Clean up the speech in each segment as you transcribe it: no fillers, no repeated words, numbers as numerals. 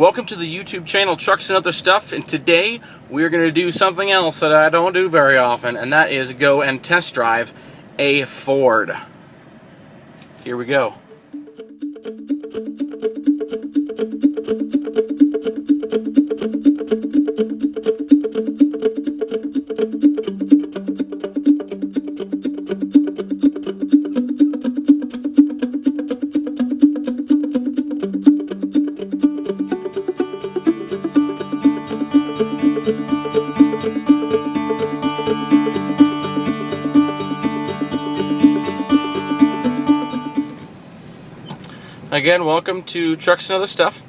Welcome to the YouTube channel Trucks and Other Stuff, and today we're going to do something else that I don't do very often, and that is go and test drive a Ford. Here we go. Again, welcome to Trucks and Other Stuff.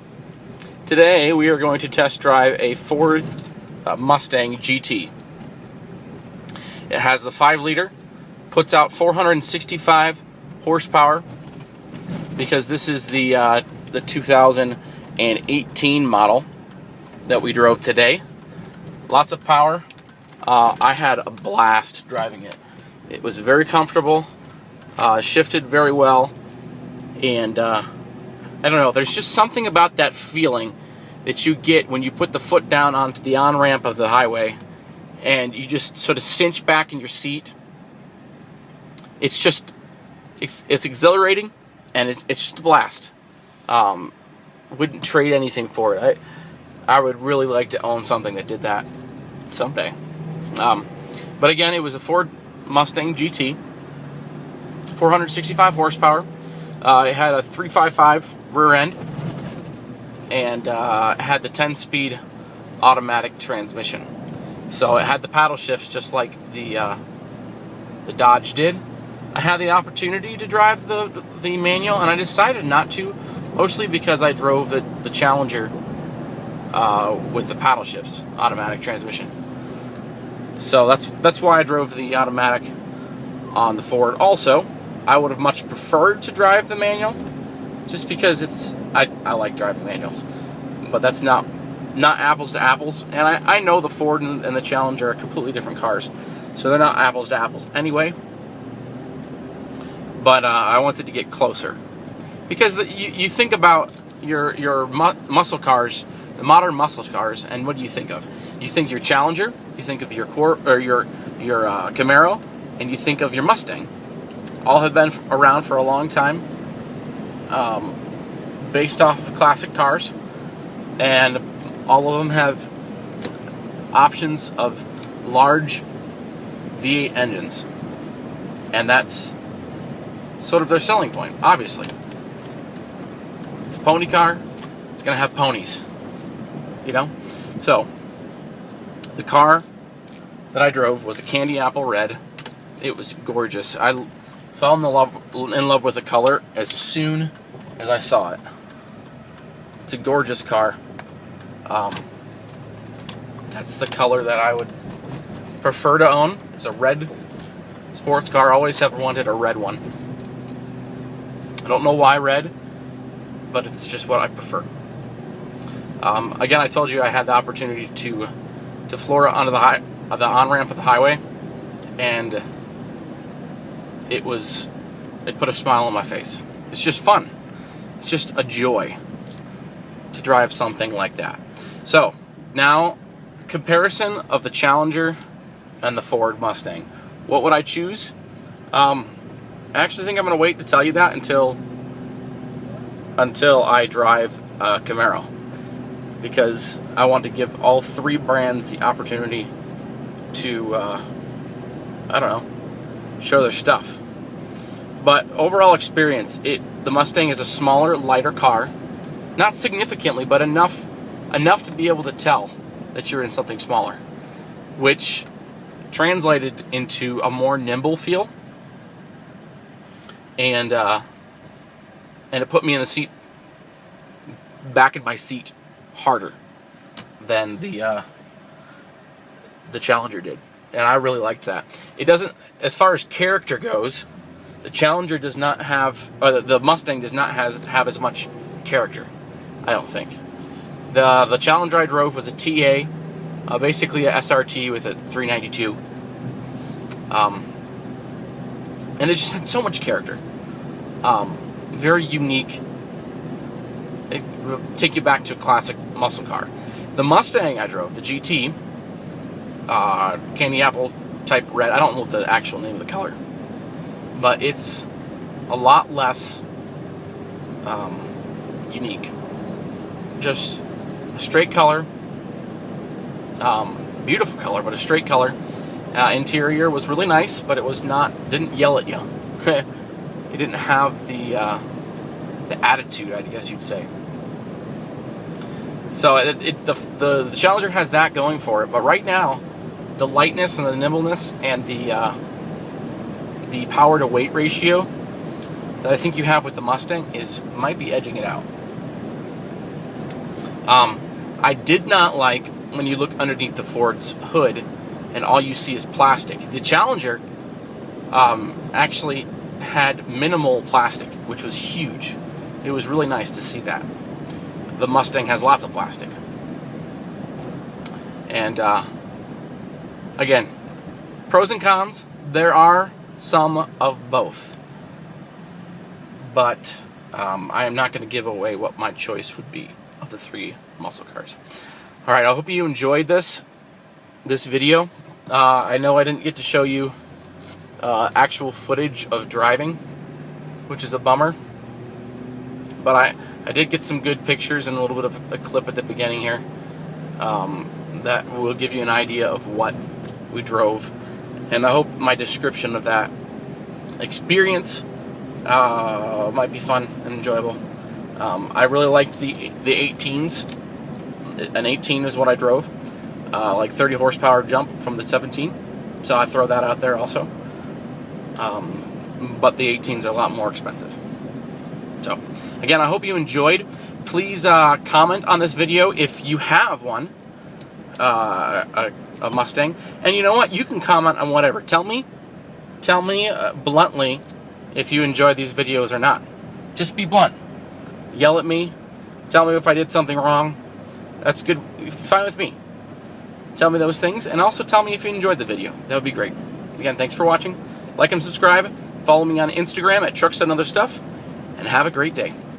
Today we are going to test drive a Ford Mustang GT. It has the 5-liter, puts out 465 horsepower because this is the 2018 model that we drove today. Lots of power. I had a blast driving it. It was very comfortable, shifted very well. And I don't know, there's just something about that feeling that you get when you put the foot down onto the on-ramp of the highway and you just sort of cinch back in your seat. It's just, it's exhilarating, and it's just a blast. Wouldn't trade anything for it. I would really like to own something that did that someday. But again, it was a Ford Mustang GT, 465 horsepower. It had a 355 rear end, and had the 10-speed automatic transmission. So it had the paddle shifts just like the Dodge did. I had the opportunity to drive the manual, and I decided not to, mostly because I drove the Challenger with the paddle shifts, automatic transmission. So that's why I drove the automatic on the Ford. Also, I would have much preferred to drive the manual, just because I like driving manuals, but that's not apples to apples. And I know the Ford and the Challenger are completely different cars, so they're not apples to apples anyway. But I wanted to get closer, because you think about your muscle cars, the modern muscle cars, and what do you think of? You think your Challenger, you think of your Camaro, and you think of your Mustang. All have been around for a long time, based off of classic cars, and all of them have options of large V8 engines, and that's sort of their selling point. Obviously, it's a pony car, it's going to have ponies, you know? So, the car that I drove was a candy apple red. It was gorgeous. I fell in love with the color as soon as I saw it. It's a gorgeous car. That's the color that I would prefer to own. It's a red sports car. Always have wanted a red one. I don't know why red, but it's just what I prefer. Again, I told you I had the opportunity to floor it onto the on-ramp of the highway, and it put a smile on my face. It's just fun. It's just a joy to drive something like that. So, now, comparison of the Challenger and the Ford Mustang. What would I choose? I actually think I'm going to wait to tell you that until I drive a Camaro, because I want to give all three brands the opportunity to, I don't know, show their stuff. But overall experience, the Mustang is a smaller, lighter car. Not significantly, but enough to be able to tell that you're in something smaller, which translated into a more nimble feel, and it put me in the seat, back in my seat, harder than the Challenger did, and I really liked that. It doesn't, as far as character goes, the Challenger does not have, or the Mustang does not have as much character, I don't think. The Challenger I drove was a TA, basically a SRT with a 392, and it just had so much character. Very unique. take you back to a classic muscle car. The Mustang I drove, the GT, candy apple type red. I don't know what the actual name of the color, but it's a lot less unique. Just a straight color, beautiful color, but a straight color. Interior was really nice, but it was didn't yell at you. It didn't have the attitude, I guess you'd say. So the Challenger has that going for it, but right now, the lightness and the nimbleness and the power to weight ratio that I think you have with the Mustang might be edging it out. I did not like when you look underneath the Ford's hood and all you see is plastic. The Challenger actually had minimal plastic, which was huge. It was really nice to see that. The Mustang has lots of plastic. And again, pros and cons, there are some of both. But I am not going to give away what my choice would be of the three muscle cars. All right, I hope you enjoyed this video. I know I didn't get to show you actual footage of driving, which is a bummer. But I did get some good pictures and a little bit of a clip at the beginning here that will give you an idea of what we drove. And I hope my description of that experience might be fun and enjoyable. I really liked the 18s. An 18 is what I drove. Like 30 horsepower jump from the 17. So I throw that out there also. But the 18s are a lot more expensive. So, again, I hope you enjoyed. Please comment on this video if you have one, a Mustang. And you know what? You can comment on whatever. Tell me bluntly if you enjoy these videos or not. Just be blunt. Yell at me. Tell me if I did something wrong. That's good. It's fine with me. Tell me those things, and also tell me if you enjoyed the video. That would be great. Again, thanks for watching. Like and subscribe. Follow me on Instagram at trucksandotherstuff. And have a great day.